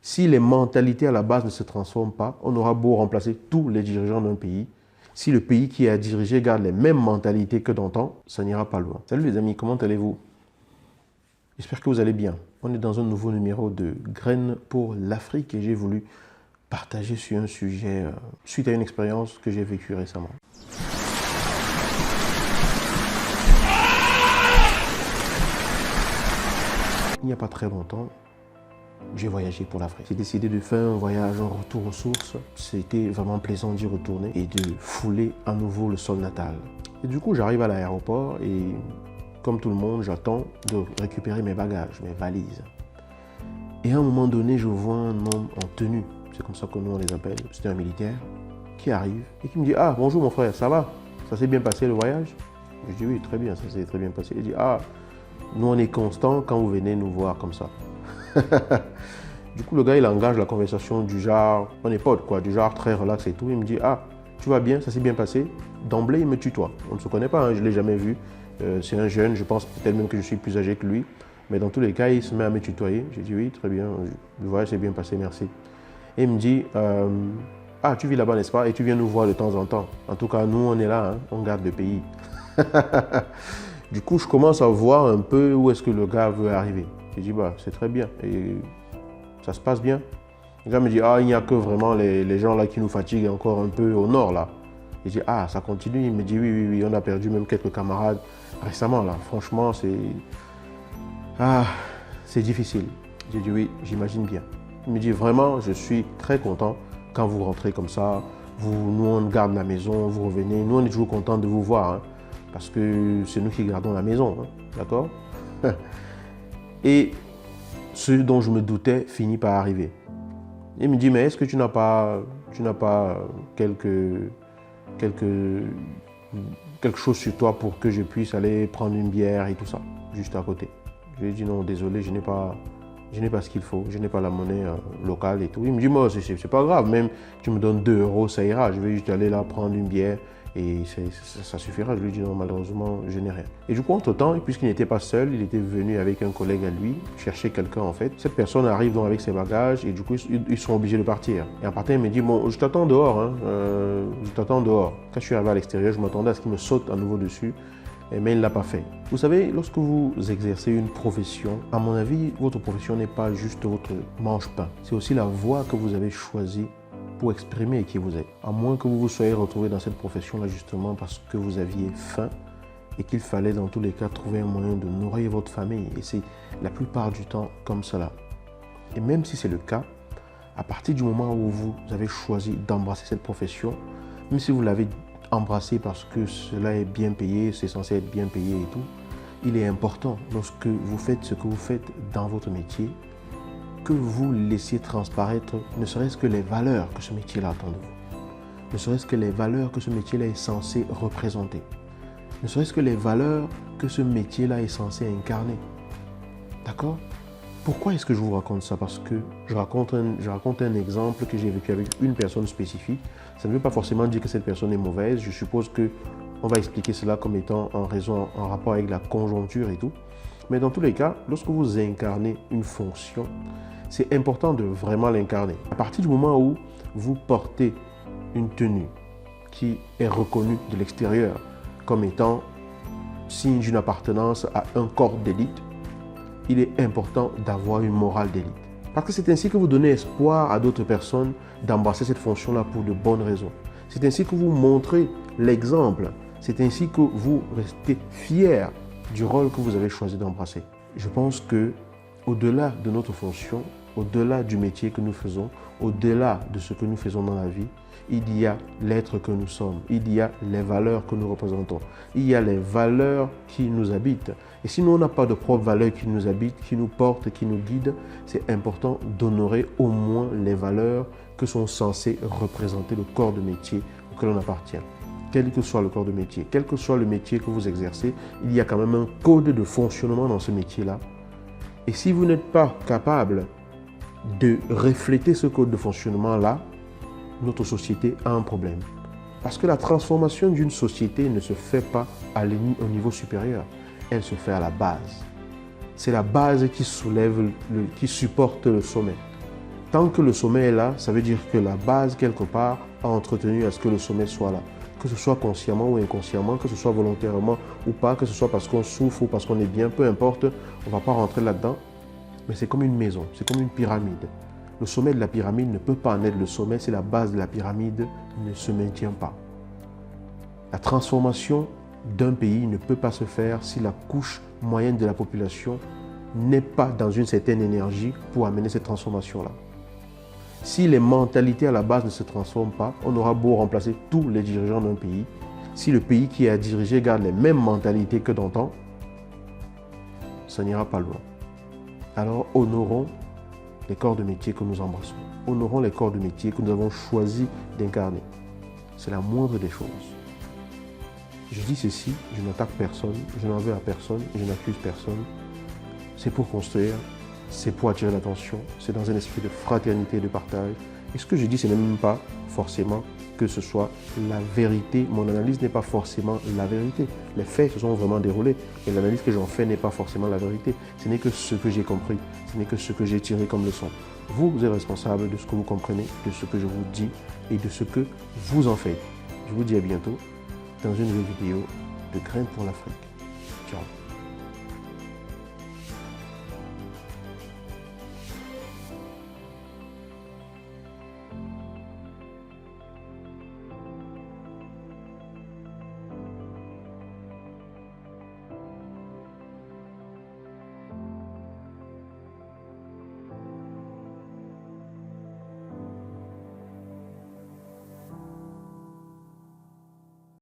Si les mentalités à la base ne se transforment pas, on aura beau remplacer tous les dirigeants d'un pays. Si le pays qui est à diriger garde les mêmes mentalités que d'antan, ça n'ira pas loin. Salut les amis, comment allez-vous? J'espère que vous allez bien. On est dans un nouveau numéro de Graines pour l'Afrique et j'ai voulu partager sur un sujet suite à une expérience que j'ai vécue récemment. Il n'y a pas très longtemps, j'ai voyagé pour l'Afrique. J'ai décidé de faire un voyage en retour aux sources. C'était vraiment plaisant d'y retourner et de fouler à nouveau le sol natal. Et du coup, j'arrive à l'aéroport et comme tout le monde, j'attends de récupérer mes bagages, mes valises. Et à un moment donné, je vois un homme en tenue, c'est comme ça que nous on les appelle, c'était un militaire, qui arrive et qui me dit « Ah, bonjour mon frère, ça va? Ça s'est bien passé le voyage ?» Je dis « Oui, très bien, ça s'est très bien passé. » Il dit « Ah, nous on est constant quand vous venez nous voir comme ça. » Du coup, le gars, il engage la conversation du genre, on est potes quoi, du genre très relax et tout. Il me dit « Ah, tu vas bien, ça s'est bien passé? » D'emblée, il me tutoie. On ne se connaît pas, hein, je ne l'ai jamais vu. C'est un jeune, je pense peut-être même que je suis plus âgé que lui. Mais dans tous les cas, il se met à me tutoyer. J'ai dit oui, très bien, le voyage s'est bien passé, merci. Et il me dit, ah, tu vis là-bas, n'est-ce pas? Et tu viens nous voir de temps en temps. En tout cas, nous, on est là, hein, on garde le pays. Du coup, je commence à voir un peu où est-ce que le gars veut arriver. J'ai dit, bah, c'est très bien. Et ça se passe bien. Le gars me dit, ah, il n'y a que vraiment les gens là qui nous fatiguent encore un peu au nord, là. Et j'ai dit, ah, ça continue. Il me dit, oui, oui, oui, on a perdu même quelques camarades récemment, là. Franchement, c'est difficile. J'ai dit, oui, j'imagine bien. Il me dit, vraiment, je suis très content quand vous rentrez comme ça. Nous, on garde la maison, vous revenez. Nous, on est toujours content de vous voir, hein, parce que c'est nous qui gardons la maison, hein, d'accord? Et ce dont je me doutais finit par arriver. Il me dit, mais est-ce que tu n'as pas quelque chose sur toi pour que je puisse aller prendre une bière et tout ça, juste à côté. Je lui ai dit non, désolé, je n'ai pas ce qu'il faut, je n'ai pas la monnaie locale et tout. Il me dit, moi, c'est pas grave, même tu me donnes 2 €, ça ira, je vais juste aller là prendre une bière et ça suffira. Je lui ai dit non, malheureusement, je n'ai rien. Et du coup, entre-temps, puisqu'il n'était pas seul, il était venu avec un collègue à lui, chercher quelqu'un en fait. Cette personne arrive donc avec ses bagages et du coup, ils sont obligés de partir. Et en partant, il me dit, bon, je t'attends dehors, hein, je t'attends dehors. Quand je suis arrivé à l'extérieur, je m'attendais à ce qu'il me saute à nouveau dessus. Mais il ne l'a pas fait. Vous savez, lorsque vous exercez une profession, à mon avis, votre profession n'est pas juste votre manche-pain. C'est aussi la voie que vous avez choisie pour exprimer qui vous êtes. À moins que vous vous soyez retrouvé dans cette profession-là justement parce que vous aviez faim et qu'il fallait dans tous les cas trouver un moyen de nourrir votre famille. Et c'est la plupart du temps comme cela. Et même si c'est le cas, à partir du moment où vous avez choisi d'embrasser cette profession, même si vous l'avez embrasser parce que cela est bien payé, c'est censé être bien payé et tout, il est important lorsque vous faites ce que vous faites dans votre métier, que vous laissiez transparaître ne serait-ce que les valeurs que ce métier-là attend de vous, ne serait-ce que les valeurs que ce métier-là est censé représenter, ne serait-ce que les valeurs que ce métier-là est censé incarner. D'accord? Pourquoi est-ce que je vous raconte ça? Parce que je raconte un exemple que j'ai vécu avec une personne spécifique. Ça ne veut pas forcément dire que cette personne est mauvaise. Je suppose qu'on va expliquer cela comme étant en rapport avec la conjoncture et tout. Mais dans tous les cas, lorsque vous incarnez une fonction, c'est important de vraiment l'incarner. À partir du moment où vous portez une tenue qui est reconnue de l'extérieur comme étant signe d'une appartenance à un corps d'élite, il est important d'avoir une morale d'élite. Parce que c'est ainsi que vous donnez espoir à d'autres personnes d'embrasser cette fonction-là pour de bonnes raisons. C'est ainsi que vous montrez l'exemple. C'est ainsi que vous restez fiers du rôle que vous avez choisi d'embrasser. Je pense que au-delà de notre fonction, au-delà du métier que nous faisons, au-delà de ce que nous faisons dans la vie, il y a l'être que nous sommes, il y a les valeurs que nous représentons, il y a les valeurs qui nous habitent. Et si nous, on n'a pas de propres valeurs qui nous habitent, qui nous portent, qui nous guident, c'est important d'honorer au moins les valeurs que sont censées représenter le corps de métier auquel on appartient. Quel que soit le corps de métier, quel que soit le métier que vous exercez, il y a quand même un code de fonctionnement dans ce métier-là. Et si vous n'êtes pas capable de refléter ce code de fonctionnement-là, notre société a un problème. Parce que la transformation d'une société ne se fait pas au niveau supérieur, elle se fait à la base. C'est la base qui soulève, qui supporte le sommet. Tant que le sommet est là, ça veut dire que la base, quelque part, a entretenu à ce que le sommet soit là. Que ce soit consciemment ou inconsciemment, que ce soit volontairement ou pas, que ce soit parce qu'on souffre ou parce qu'on est bien, peu importe, on ne va pas rentrer là-dedans. Mais c'est comme une maison, c'est comme une pyramide. Le sommet de la pyramide ne peut pas en être le sommet si la base de la pyramide ne se maintient pas. La transformation d'un pays ne peut pas se faire si la couche moyenne de la population n'est pas dans une certaine énergie pour amener cette transformation-là. Si les mentalités à la base ne se transforment pas, on aura beau remplacer tous les dirigeants d'un pays. Si le pays qui est à diriger garde les mêmes mentalités que d'antan, ça n'ira pas loin. Alors honorons les corps de métier que nous embrassons. Honorons les corps de métier que nous avons choisi d'incarner. C'est la moindre des choses. Je dis ceci, je n'attaque personne, je n'en veux à personne, je n'accuse personne. C'est pour construire, c'est pour attirer l'attention, c'est dans un esprit de fraternité et de partage. Et ce que je dis, ce n'est même pas forcément que ce soit la vérité. Mon analyse n'est pas forcément la vérité. Les faits se sont vraiment déroulés et l'analyse que j'en fais n'est pas forcément la vérité. Ce n'est que ce que j'ai compris, ce n'est que ce que j'ai tiré comme leçon. Vous êtes responsable de ce que vous comprenez, de ce que je vous dis et de ce que vous en faites. Je vous dis à bientôt dans une nouvelle vidéo de Graines pour l'Afrique. Ciao.